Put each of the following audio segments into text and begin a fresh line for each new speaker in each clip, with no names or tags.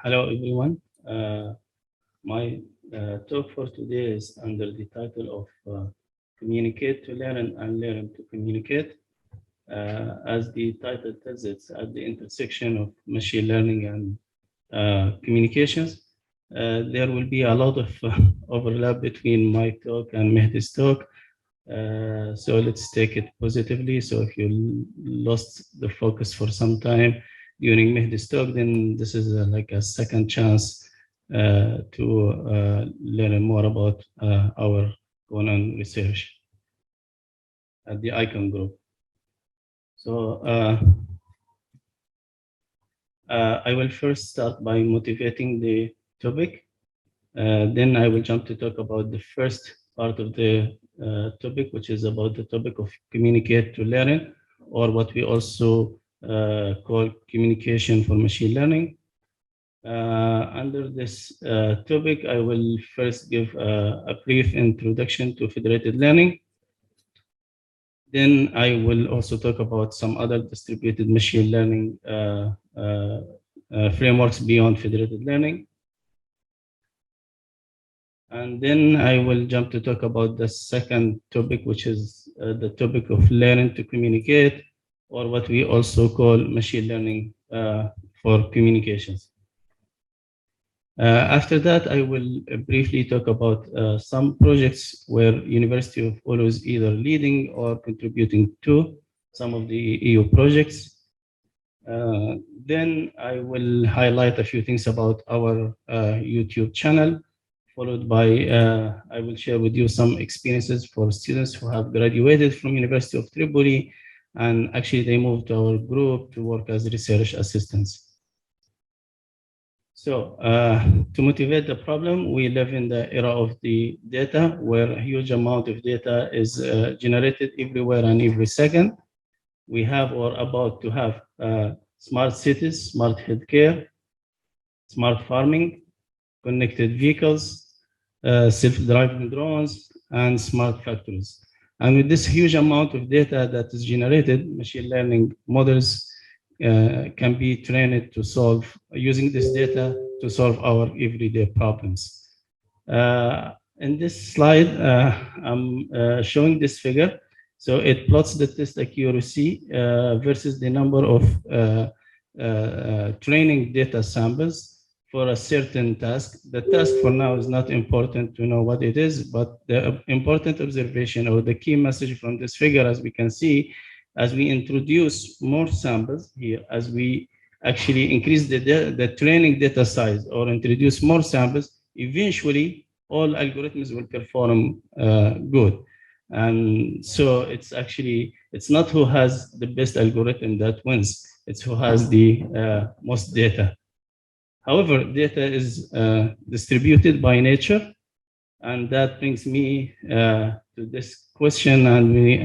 Hello, everyone. My talk for today is under the title of Communicate to Learn and Learn to Communicate. As the title tells, it's at the intersection of machine learning and communications. There will be a lot of overlap between my talk and Mehdi's talk. So let's take it positively. So if you lost the focus for some time during Mehdi's talk, then this is like a second chance to learn more about our going on research at the ICON group. So I will first start by motivating the topic. Then I will jump to talk about the first part of the topic, which is about the topic of communicate to learn, or what we also call communication for machine learning. Under this topic, I will first give a brief introduction to federated learning. Then I will also talk about some other distributed machine learning frameworks beyond federated learning. And then I will jump to talk about the second topic, which is the topic of learning to communicate, or what we also call machine learning for communications. After that, I will briefly talk about some projects where University of Oulu is either leading or contributing to some of the EU projects. Then I will highlight a few things about our YouTube channel, followed by I will share with you some experiences for students who have graduated from University of Tripoli, and actually they moved to our group to work as research assistants. So to motivate the problem, we live in the era of the data, where a huge amount of data is generated everywhere and every second. We have or about to have smart cities, smart healthcare, smart farming, connected vehicles, self-driving drones, and smart factories. And with this huge amount of data that is generated, machine learning models can be trained to solve, using this data to solve our everyday problems. In this slide, I'm showing this figure. So it plots the test accuracy versus the number of training data samples for a certain task. The task for now is not important to know what it is, but the important observation or the key message from this figure, as we can see, as we introduce more samples here, as we actually increase the training data size or introduce more samples, eventually all algorithms will perform good. And so it's actually, it's not who has the best algorithm that wins, it's who has the most data. However, data is distributed by nature, and that brings me to this question, and we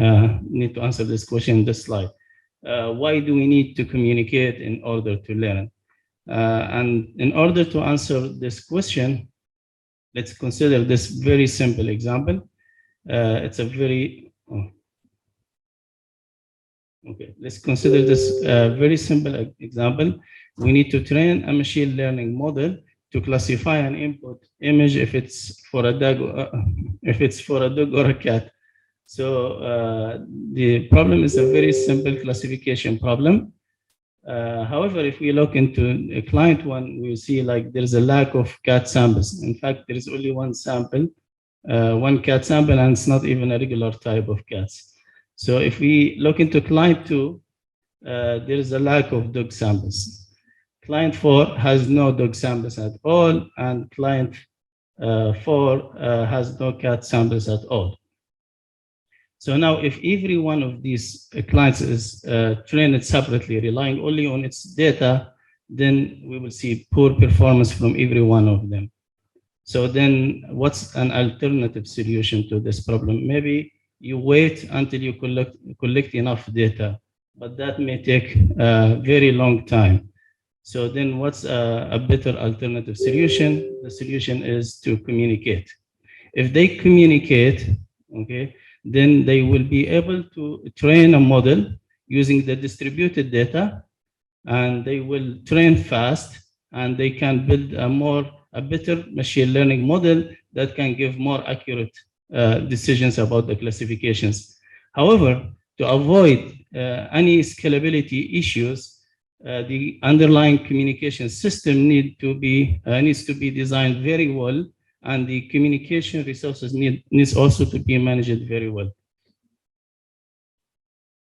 need to answer this question in this slide. Why do we need to communicate in order to learn? And in order to answer this question, let's consider this very simple example. It's a very, okay, let's consider this very simple example. We need to train a machine learning model to classify an input image if it's for a dog, or a cat. So the problem is a very simple classification problem. However, if we look into a client one, we see like there's a lack of cat samples. In fact, there is only one sample, one cat sample, and it's not even a regular type of cats. So if we look into client 2, there is a lack of dog samples. Client 4 has no dog samples at all, and client 4 has no cat samples at all. So now if every one of these clients is trained separately, relying only on its data, then we will see poor performance from every one of them. So then what's an alternative solution to this problem? Maybe you wait until you collect enough data, but that may take a very long time. So then what's a better alternative solution? The solution is to communicate. If they communicate, okay, then they will be able to train a model using the distributed data, and they will train fast, and they can build a better machine learning model that can give more accurate decisions about the classifications. However, to avoid any scalability issues, the underlying communication system needs to be designed very well, and the communication resources needs also to be managed very well.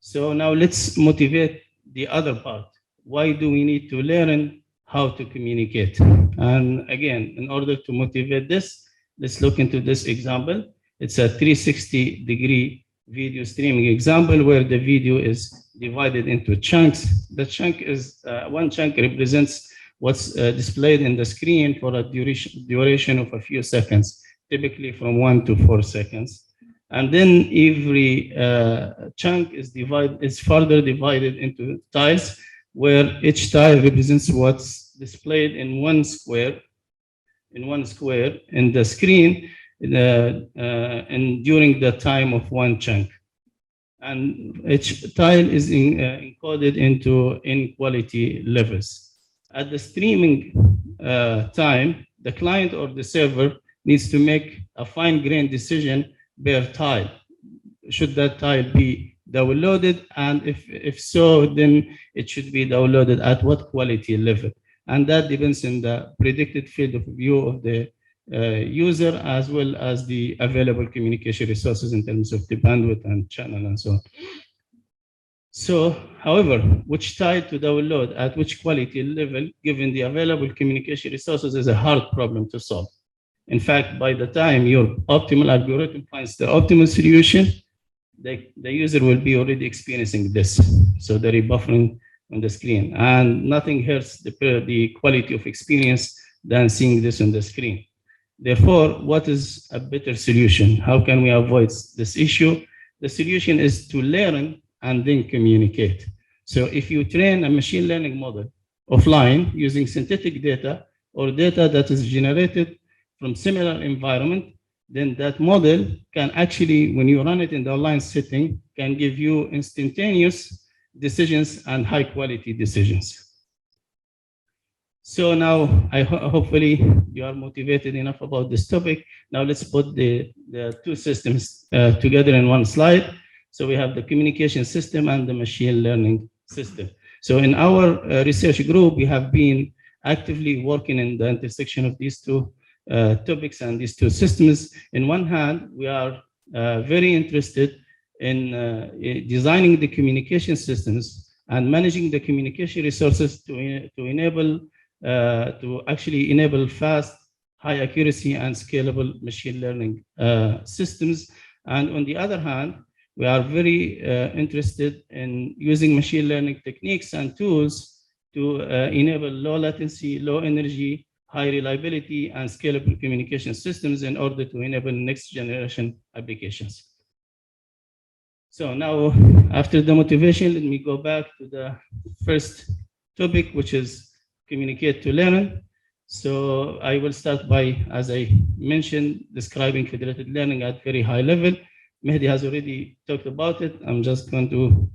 So now let's motivate the other part. Why do we need to learn how to communicate? And again, in order to motivate this, let's look into this example. It's a 360-degree video streaming example where the video is divided into chunks. The chunk is, one chunk represents what's displayed in the screen for a duration of a few seconds, typically from 1 to 4 seconds. And then every chunk is further divided into tiles, where each tile represents what's displayed in one square in the screen and during the time of one chunk. And each tile is encoded into inequality levels. At the streaming time, the client or the server needs to make a fine-grained decision per tile. Should that tile be downloaded? And if so, then it should be downloaded at what quality level? And that depends on the predicted field of view of the user, as well as the available communication resources in terms of the bandwidth and channel and so on. So, however, which tile to download at which quality level, given the available communication resources, is a hard problem to solve. In fact, by the time your optimal algorithm finds the optimal solution, the user will be already experiencing this. So the rebuffering on the screen, and nothing hurts the quality of experience than seeing this on the screen. Therefore, what is a better solution? How can we avoid this issue? The solution is to learn and then communicate. So if you train a machine learning model offline using synthetic data or data that is generated from similar environment, then that model can actually, when you run it in the online setting, can give you instantaneous decisions and high quality decisions. So now, hopefully you are motivated enough about this topic. Now let's put the two systems together in one slide. So we have the communication system and the machine learning system. So in our research group, we have been actively working in the intersection of these two topics and these two systems. In one hand, we are very interested in designing the communication systems and managing the communication resources to actually enable fast, high accuracy, and scalable machine learning systems. And on the other hand, we are very interested in using machine learning techniques and tools to enable low latency, low energy, high reliability, and scalable communication systems in order to enable next generation applications. So now, after the motivation, let me go back to the first topic, which is communicate to learn. So I will start by, as I mentioned, describing federated learning at very high level. Mehdi has already talked about it. I'm just going to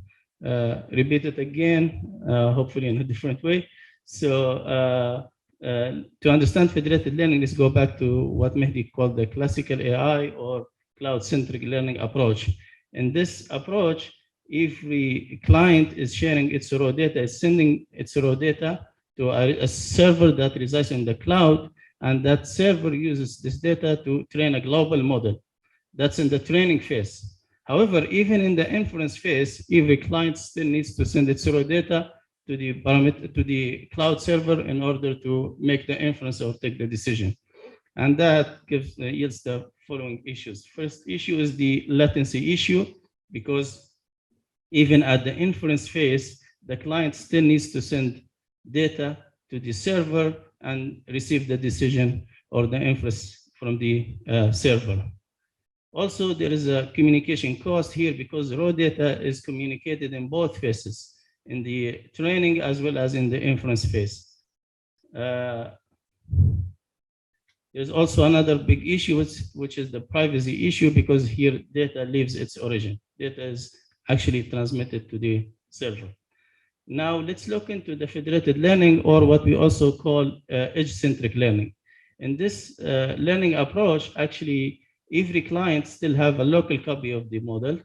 repeat it again, hopefully in a different way. So to understand federated learning, let's go back to what Mehdi called the classical AI or cloud-centric learning approach. In this approach, every client is sharing its raw data, is sending its raw data to a server that resides in the cloud, and that server uses this data to train a global model. That's in the training phase. However, even in the inference phase, every client still needs to send its raw data to the cloud server in order to make the inference or take the decision. And that yields the following issues. First issue is the latency issue, because even at the inference phase, the client still needs to send data to the server and receive the decision or the inference from the server. Also, there is a communication cost here because raw data is communicated in both phases, in the training as well as in the inference phase. There's also another big issue, which is the privacy issue, because here data leaves its origin. Data is actually transmitted to the server. Now let's look into the federated learning, or what we also call edge-centric learning. In this learning approach, actually, every client still have a local copy of the model,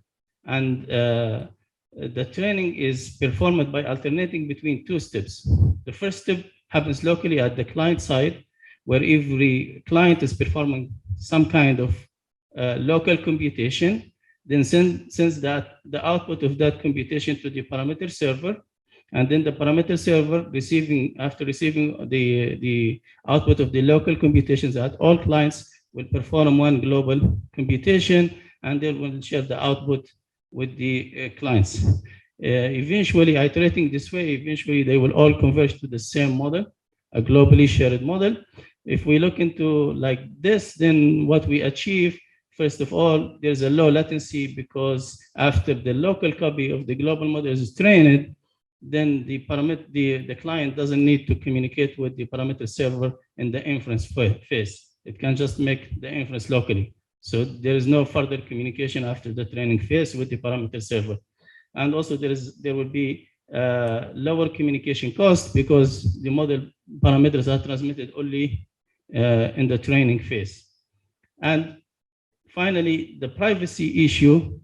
and the training is performed by alternating between two steps. The first step happens locally at the client side, where every client is performing some kind of local computation, then sends that the output of that computation to the parameter server, and then the parameter server after receiving the output of the local computations at all clients will perform one global computation, and they will share the output with the clients. Eventually, iterating this way, eventually they will all converge to the same model, a globally shared model. If we look into like this, then what we achieve, first of all, there's a low latency, because after the local copy of the global model is trained, then the client doesn't need to communicate with the parameter server in the inference phase. It can just make the inference locally. So there is no further communication after the training phase with the parameter server. And also there will be lower communication cost, because the model parameters are transmitted only in the training phase. And finally, the privacy issue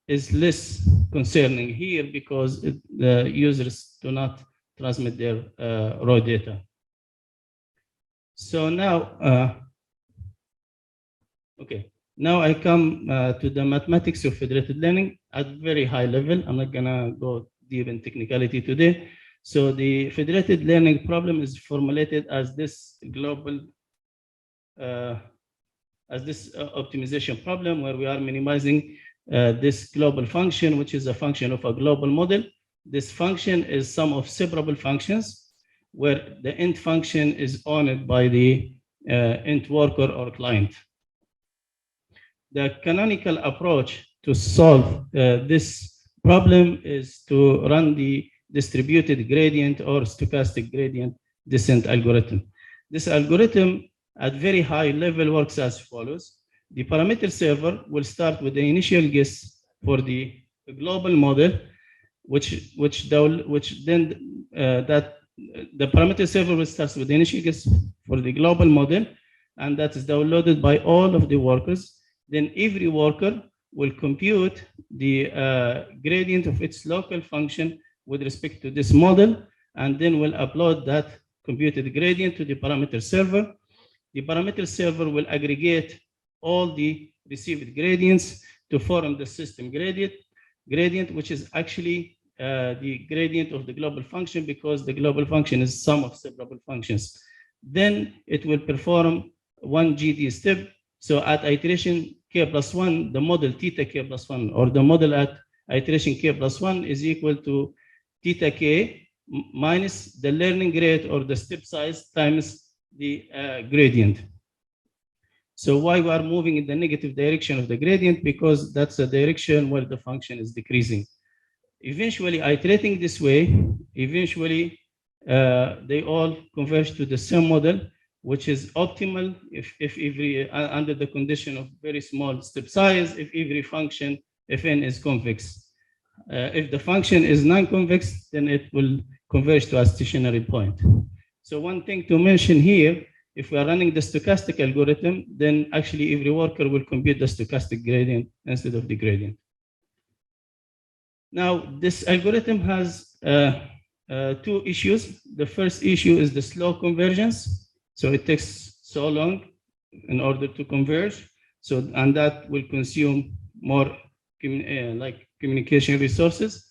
is less concerning here, because the users do not transmit their raw data. So now, now I come to the mathematics of federated learning at very high level. I'm not gonna go deep in technicality today. So the federated learning problem is formulated as this global, optimization problem, where we are minimizing this global function, which is a function of a global model. This function is sum of separable functions, where the end function is owned by the end worker or client. The canonical approach to solve this problem is to run the distributed gradient or stochastic gradient descent algorithm. This algorithm at very high level works as follows. The parameter server will start with the initial guess for the global model, which then the parameter server will start with the initial guess for the global model, and that is downloaded by all of the workers. Then every worker will compute the gradient of its local function with respect to this model, and then will upload that computed gradient to the parameter server. The parameter server will aggregate all the received gradients to form the system gradient, which is actually the gradient of the global function, because the global function is sum of separable functions. Then it will perform one GD step. So at iteration k plus 1, the model theta k plus 1, or the model at iteration k plus 1 is equal to theta k minus the learning rate or the step size times the gradient. So why we are moving in the negative direction of the gradient? Because that's a direction where the function is decreasing. Eventually, iterating this way, eventually they all converge to the same model, which is optimal if every under the condition of very small step size, if every function fn is convex. If the function is non-convex, then it will converge to a stationary point. So one thing to mention here, if we are running the stochastic algorithm, then actually every worker will compute the stochastic gradient instead of the gradient. Now, this algorithm has two issues. The first issue is the slow convergence. So it takes so long in order to converge. So, and that will consume more communication resources.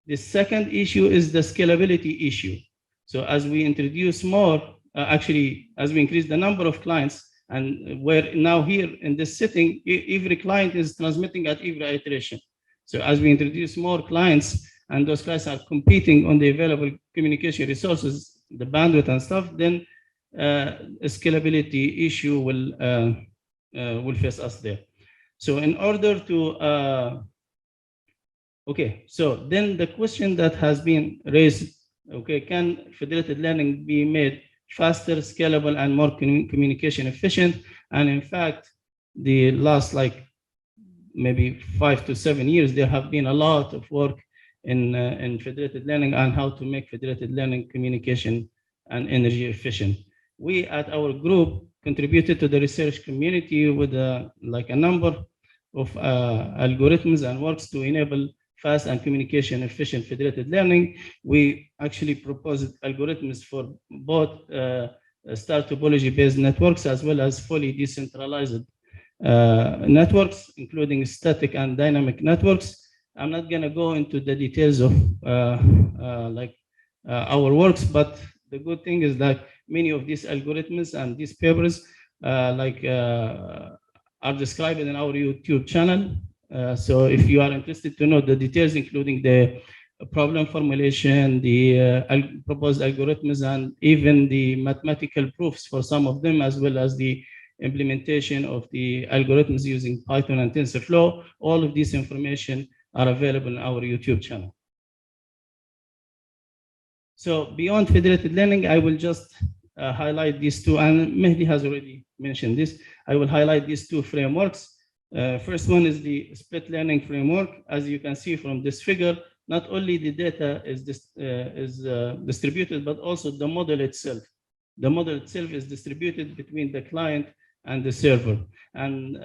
The second issue is the scalability issue. So as we introduce more, as we increase the number of clients, and where now here in this setting, every client is transmitting at every iteration. So as we introduce more clients, and those clients are competing on the available communication resources, the bandwidth and stuff, then a scalability issue will face us there. So in order to, so then the question that has been raised, can federated learning be made faster, scalable, and more communication efficient? And in fact, the last maybe 5 to 7 years, there have been a lot of work in federated learning and how to make federated learning communication and energy efficient. We at our group contributed to the research community with like a number of algorithms and works to enable fast and communication efficient federated learning. We actually proposed algorithms for both star topology based networks as well as fully decentralized networks, including static and dynamic networks. I'm not going to go into the details of our works, but the good thing is that many of these algorithms and these papers are described in our YouTube channel. So if you are interested to know the details, including the problem formulation, the proposed algorithms, and even the mathematical proofs for some of them, as well as the implementation of the algorithms using Python and TensorFlow, all of this information are available in our YouTube channel. So beyond federated learning, I will just highlight these two, and Mehdi has already mentioned this. I will highlight these two frameworks. First one is the split learning framework. As you can see from this figure, not only the data is distributed, but also the model itself. The model itself is distributed between the client and the server. And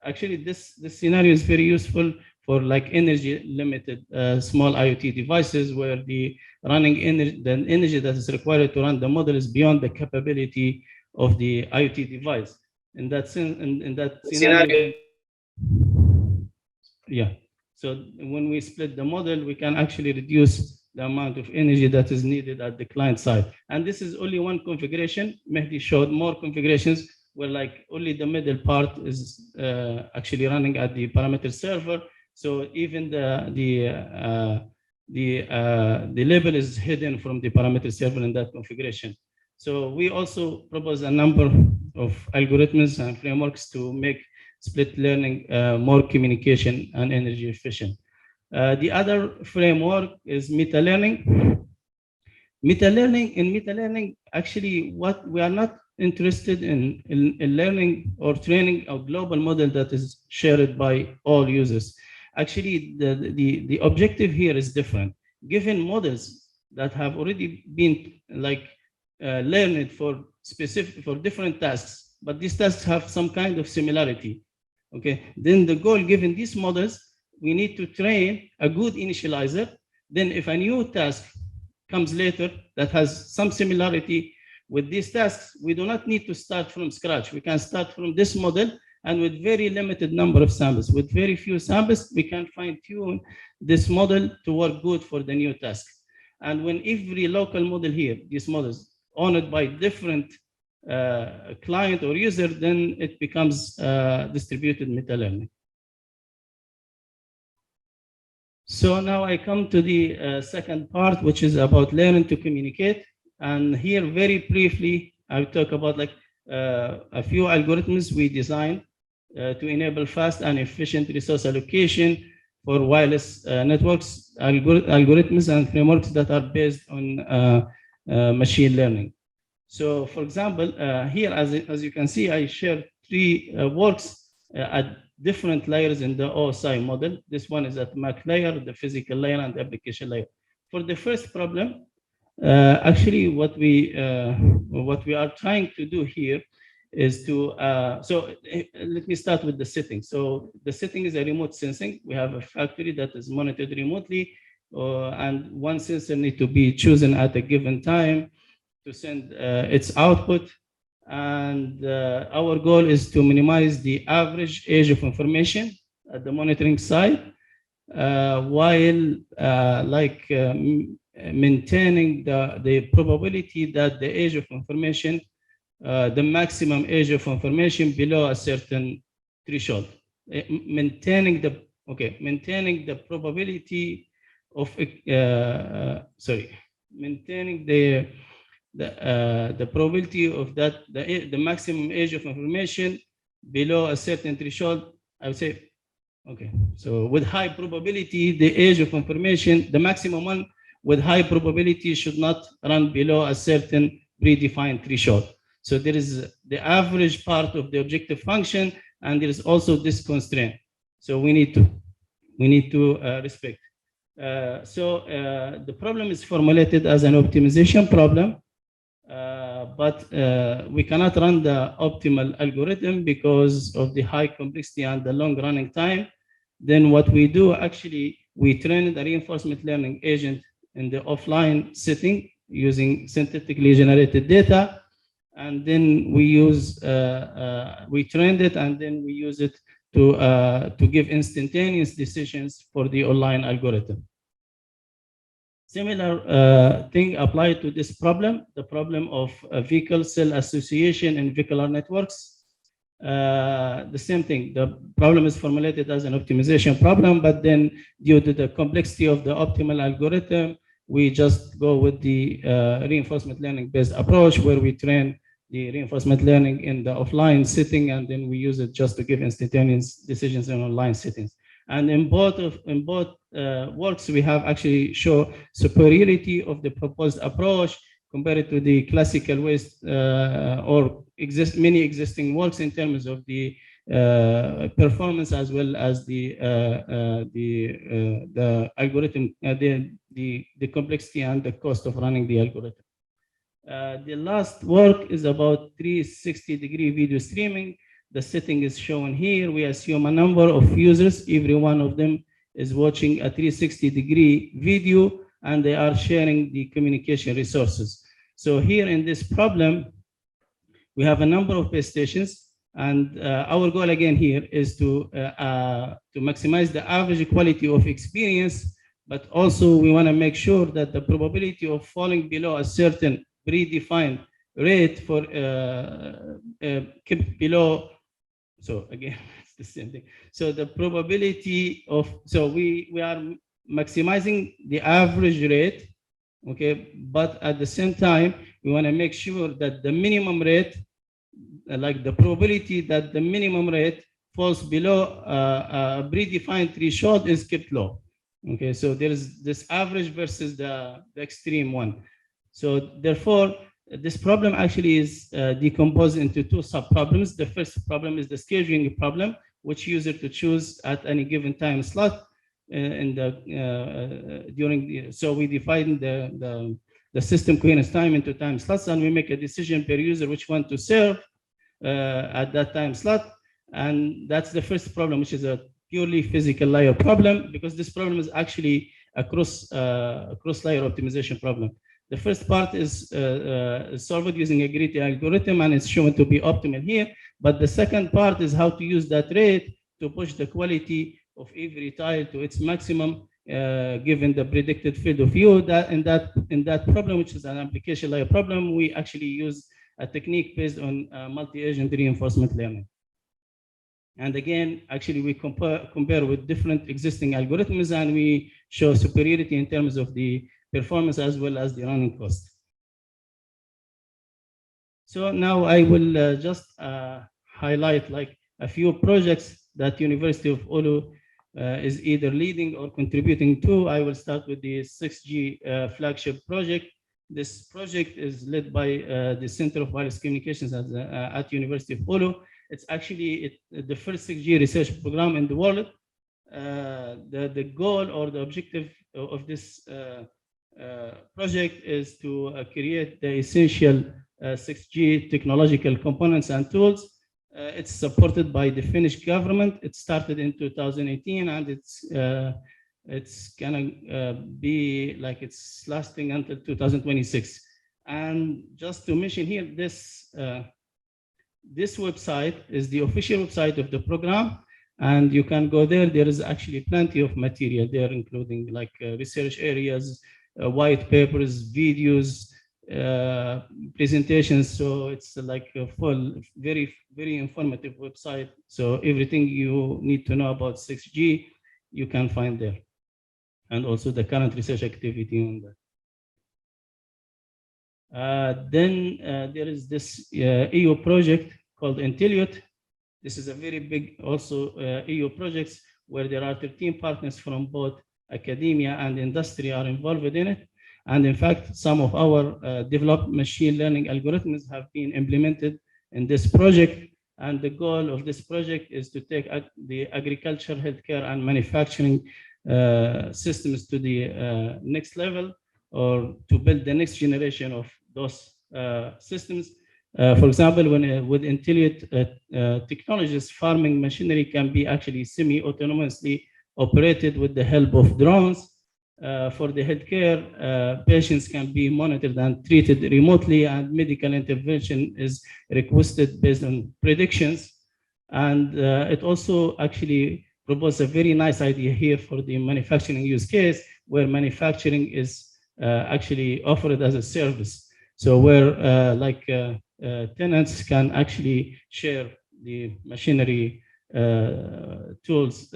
actually, this scenario is very useful for like energy limited small IoT devices, where the energy that is required to run the model is beyond the capability of the IoT device. In that sense, in that scenario, yeah. So when we split the model, we can actually reduce the amount of energy that is needed at the client side. And this is only one configuration. Mehdi showed more configurations where like only the middle part is actually running at the parameter server. So even the label is hidden from the parameter server in that configuration. So we also propose a number of algorithms and frameworks to make split learning more communication and energy efficient. The other framework is meta-learning. Meta-learning, actually, what we are not interested in learning or training a global model that is shared by all users. Actually, the objective here is different. Given models that have already been like learned for different tasks, but these tasks have some kind of similarity. Okay, then the goal, given these models, we need to train a good initializer. Then if a new task comes later that has some similarity with these tasks, we do not need to start from scratch. We can start from this model, and with very limited number of samples, with very few samples, we can fine tune this model to work good for the new task. And when every local model here, these models owned by different client or user, then it becomes distributed meta-learning. So now I come to the second part, which is about learning to communicate. And here, very briefly, I'll talk about like a few algorithms we designed to enable fast and efficient resource allocation for wireless networks, algorithms and frameworks that are based on machine learning. So for example, here, as you can see, I share three works at different layers in the OSI model. This one is at MAC layer, the physical layer, and the application layer. For the first problem, actually what we are trying to do here is to, let me start with the setting. So the setting is a remote sensing. We have a factory that is monitored remotely, and one sensor needs to be chosen at a given time to send its output. And our goal is to minimize the average age of information at the monitoring side, while maintaining the probability that the age of information, the maximum age of information below a certain threshold, maintaining the probability of maintaining the probability of that the maximum age of information below a certain threshold. I would say, okay, so with high probability, the age of information, the maximum one with high probability should not run below a certain predefined threshold. So there is the average part of the objective function, and there is also this constraint. So we need to respect. The problem is formulated as an optimization problem, but we cannot run the optimal algorithm because of the high complexity and the long running time. Then what we do, actually, we train the reinforcement learning agent in the offline setting using synthetically generated data. And then we use, we trained it, and then we use it to give instantaneous decisions for the online algorithm. Similar thing applied to this problem, the problem of vehicle cell association in vehicular networks. The same thing, the problem is formulated as an optimization problem, but then due to the complexity of the optimal algorithm, we just go with the reinforcement learning based approach, where we train the reinforcement learning in the offline setting, and then we use it just to give instantaneous decisions in online settings. And in both works, we have actually show superiority of the proposed approach compared to the classical ways or many existing works in terms of the performance, as well as the algorithm, the complexity and the cost of running the algorithm. The last work is about 360-degree video streaming. The setting is shown here. We assume a number of users. Every one of them is watching a 360-degree video, and they are sharing the communication resources. So here in this problem, we have a number of base stations, and our goal again here is to maximize the average quality of experience, but also we want to make sure that the probability of falling below a certain predefined rate for kept below. So again, it's the same thing. So the probability of, so we are maximizing the average rate, okay, but at the same time, we want to make sure that the minimum rate, like the probability that the minimum rate falls below a predefined threshold is kept low. Okay, so there is this average versus the extreme one. So therefore, this problem actually is decomposed into two sub-problems. The first problem is the scheduling problem, which user to choose at any given time slot in the during the, so we define the system coherence time into time slots, and we make a decision per user which one to serve at that time slot. And that's the first problem, which is a purely physical layer problem, because this problem is actually a cross-layer optimization problem. The first part is solved using a gritty algorithm, and it's shown to be optimal here. But the second part is how to use that rate to push the quality of every tile to its maximum, given the predicted field of view. That in that problem, which is an application layer problem, we actually use a technique based on multi-agent reinforcement learning. And again, actually, we compare with different existing algorithms, and we show superiority in terms of the performance as well as the running cost. So now I will just highlight like a few projects that University of Oulu is either leading or contributing to. I will start with the 6G flagship project. This project is led by the Center of Wireless Communications at University of Oulu. It's actually the first 6G research program in the world. The goal or the objective of this project is to create the essential 6G technological components and tools. It's supported by the Finnish government. It started in 2018, and it's gonna be like it's lasting until 2026. And just to mention here, this website is the official website of the program, and you can go there. There is actually plenty of material there, including like research areas, white papers, videos, presentations. So it's like a full, very, very informative website. So everything you need to know about 6G, you can find there. And also the current research activity on that. Then there is this EU project called Intelliot. This is a very big also EU projects where there are 13 partners from both academia and industry are involved in it. And in fact, some of our developed machine learning algorithms have been implemented in this project. And the goal of this project is to take the agriculture, healthcare, and manufacturing systems to the next level, or to build the next generation of those systems. For example, when with intelligent technologies, farming machinery can be actually semi-autonomously operated with the help of drones. For the healthcare, patients can be monitored and treated remotely, and medical intervention is requested based on predictions. And it also actually proposes a very nice idea here for the manufacturing use case, where manufacturing is actually offered as a service. So where tenants can actually share the machinery tools.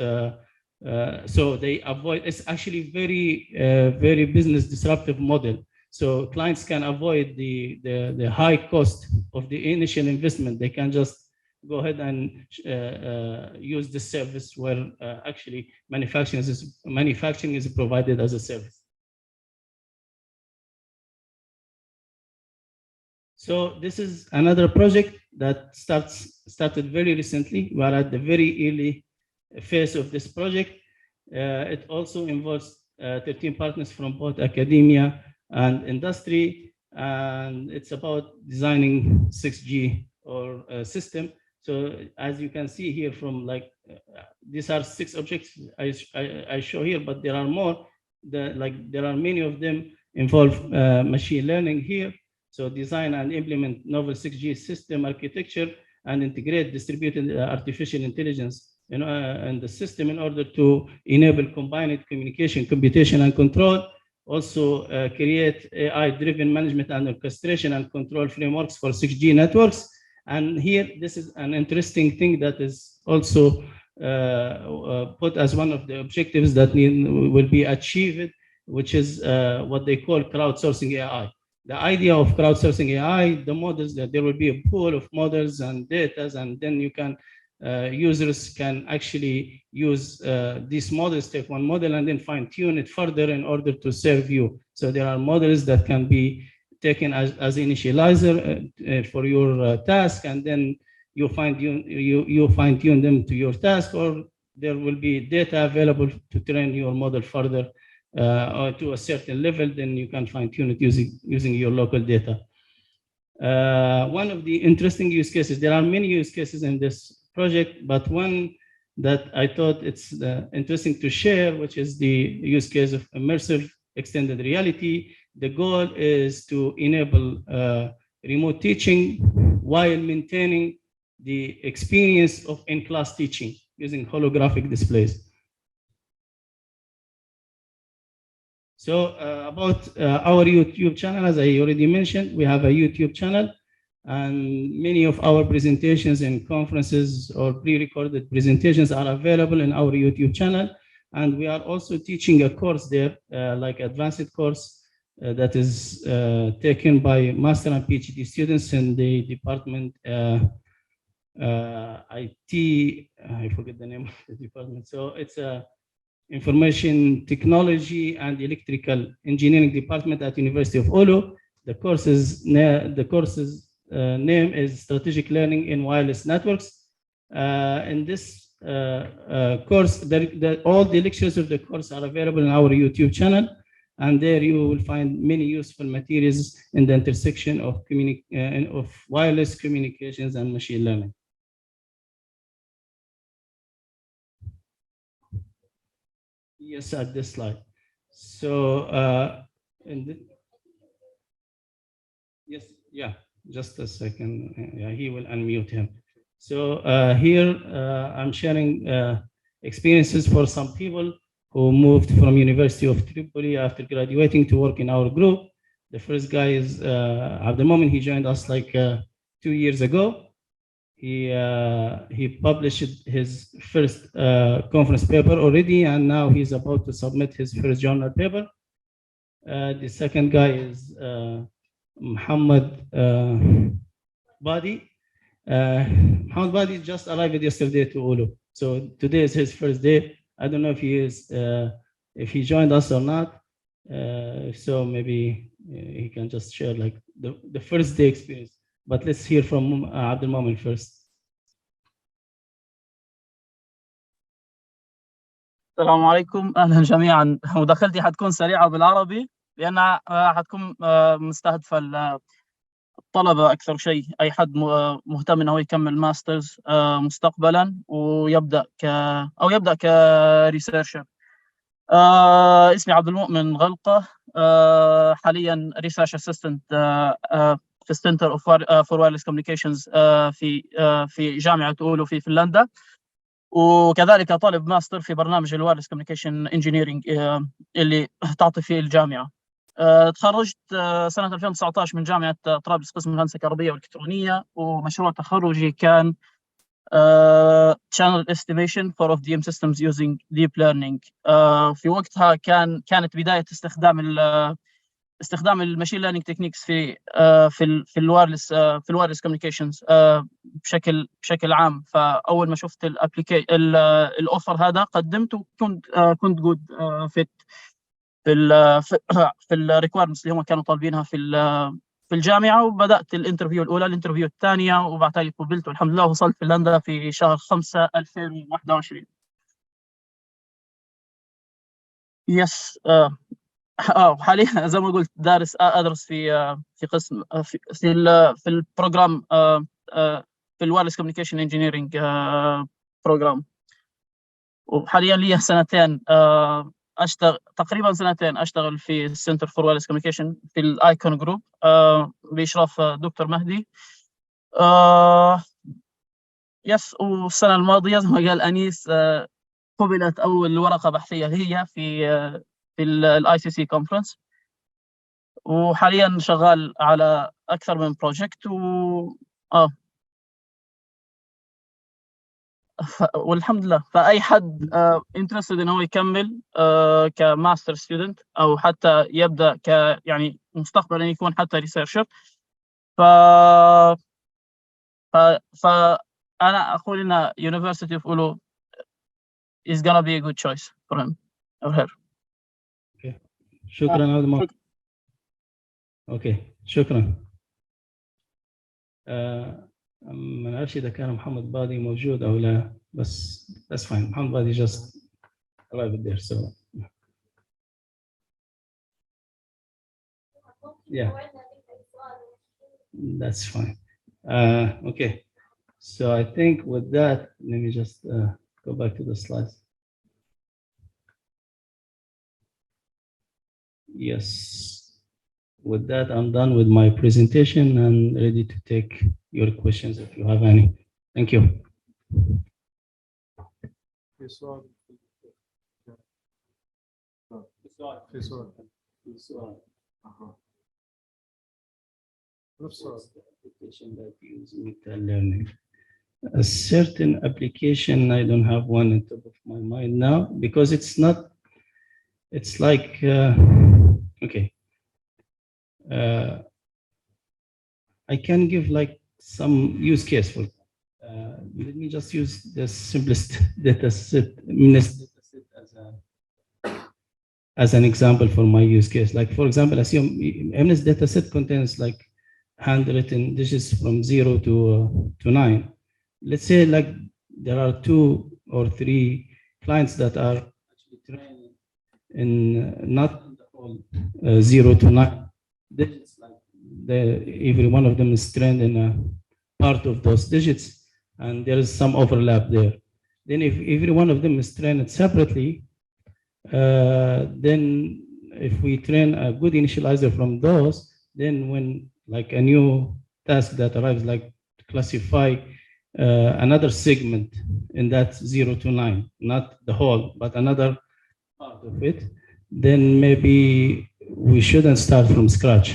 So they avoid, it's actually very business disruptive model. So clients can avoid the high cost of the initial investment. They can just go ahead and use the service where actually manufacturing is provided as a service. So this is another project that started very recently. We are at the very early phase of this project. It also involves 13 partners from both academia and industry, and it's about designing 6G or system. So as you can see here from these are 6 objects I show here, but there are more. There are many of them involve machine learning here. So design and implement novel 6G system architecture and integrate distributed artificial intelligence in the system in order to enable combined communication, computation, and control. Also create AI-driven management and orchestration and control frameworks for 6G networks. And here, this is an interesting thing that is also put as one of the objectives that will be achieved, which is what they call crowdsourcing AI. The idea of crowdsourcing AI, the models, that there will be a pool of models and data, and then you can users can actually use these models, take one model and then fine tune it further in order to serve you. So there are models that can be taken as initializer for your task, and then you fine tune them to your task, or there will be data available to train your model further or to a certain level, then you can fine tune it using your local data. One of the interesting use cases, there are many use cases in this project, but one that I thought it's interesting to share, which is the use case of immersive extended reality. The goal is to enable remote teaching while maintaining the experience of in-class teaching using holographic displays. So about our YouTube channel, as I already mentioned, we have a YouTube channel, and many of our presentations and conferences or pre-recorded presentations are available in our YouTube channel. And we are also teaching a course there, like advanced course that is taken by master and PhD students in the department IT, I forget the name of the department. So it's a Information Technology and Electrical Engineering Department at University of Oulu. The course's name is Strategic Learning in Wireless Networks. In this course, all the lectures of the course are available in our YouTube channel, and there you will find many useful materials in the intersection of wireless communications and machine learning. Yes, at this slide. So, yes, yeah, just a second. Yeah, he will unmute him. So here I'm sharing experiences for some people who moved from University of Tripoli after graduating to work in our group. The first guy is, at the moment, he joined us like 2 years ago. He published his first conference paper already, and now he's about to submit his first journal paper. The second guy is Muhammad Badi. Muhammad Badi just arrived yesterday to Oulu, so today is his first day. I don't know if he is, if he joined us or not. So maybe he can just share like the first day experience. But let's hear from Abdul Momin first.
السلام عليكم، أهلا جميعا. مداخلتي حتكون سريعة بالعربي لأنها حتكون مستهدفة الطلبة أكثر شيء. أي حد مهتم إنه يكمل ماسترز مستقبلا ويبدأ أو يبدأ كريسيرشر. اسمي عبد المؤمن غلقة، حاليا ريسيرش اسيستنت في السنتر فور وايرلس كوميونيكيشنز في جامعة أولو في فنلندا، وكذلك طالب ماستر في برنامج الوايرلس كوميونيكيشن انجينيرنج اللي تعطي فيه الجامعة. تخرجت سنة 2019 من جامعة طرابلس قسم الهندسة الكهربائية والإلكترونية، ومشروع تخرجي كان channel estimation for of DM systems using deep learning. في وقتها كانت بداية استخدام الماشين ليرنينج تكنيكس في الوايرلس كوميونيكيشنز بشكل عام. فاول ما شفت الاوفر هذا قدمت، وكنت جود فيت في الريكويرمنتس اللي هم كانوا طالبينها في الجامعه. وبدات الانترفيو الاولى، الانترفيو الثانيه، وبعدها قبلت والحمد لله وصلت فنلندا في شهر 5 2021. يس. حاليا زي ما قلت ادرس في قسم في البروجرام في الوايرلس كوميونيكيشن انجينيرنج بروجرام. وحاليا لي سنتين اشتغل، تقريبا سنتين اشتغل في السنتر فور وايرلس كوميونيكيشن في الايكون جروب باشراف دكتور مهدي. يس. والسنه الماضيه زي ما قال انيس قبلت اول ورقه بحثيه هي في الاي سي سي كونفرنس، وحاليا شغال على اكثر من بروجكت والحمد لله. فاي حد انترستد ان هو يكمل كماستر ستودنت او حتى يبدا يعني مستقبلا يكون حتى ريسيرشر، ف انا اقول ان University of Oulu is gonna be a good choice for him or her.
Okay. شكرا عبد المؤمن. اوكي شكرا. ما نعرفش اذا كان محمد بادي موجود او لا، بس that's fine. محمد بادي just arrived there, so yeah, that's fine. Okay, so I think with that, let me just go back to the slides. Yes, with that, I'm done with my presentation and ready to take your questions if you have any. Thank you. Application that use meta learning. A certain application, I don't have one on top of my mind now because it's not. It's like okay. I can give like some use case for. Let me just use the simplest data set as an example for my use case. Like for example, assume MNIST data set contains like handwritten digits from 0 to 9. Let's say like there are 2 or 3 clients that are actually trained in not the whole 0 to 9 digits. Like every one of them is trained in a part of those digits, and there is some overlap there. Then if every one of them is trained separately, then if we train a good initializer from those, then when like a new task that arrives, like to classify another segment in that 0 to 9, not the whole, but another part of it, then maybe we shouldn't start from scratch.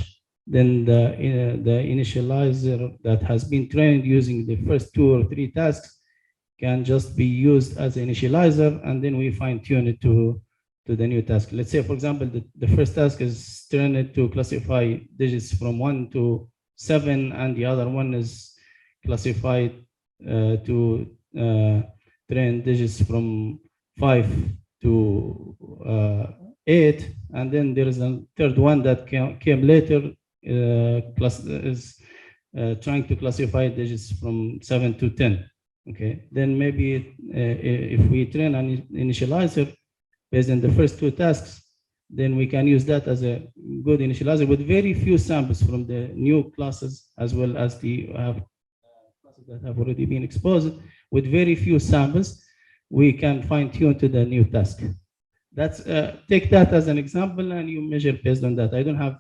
Then the initializer that has been trained using the first 2 or 3 tasks can just be used as an initializer, and then we fine tune it to the new task. Let's say, for example, the first task is trained to classify digits from 1 to 7, and the other one is classified to train digits from 5 to 8, and then there is a third one that came later, is trying to classify digits from 7 to 10. Okay, then maybe if we train an initializer based on the first two tasks, then we can use that as a good initializer with very few samples from the new classes, as well as the classes that have already been exposed. With very few samples, we can fine tune to the new task. That's take that as an example, and you measure based on that. I don't have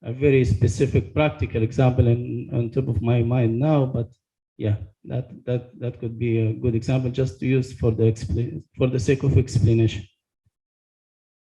a very specific practical example on top of my mind now, but yeah, that could be a good example just to use for the sake of explanation.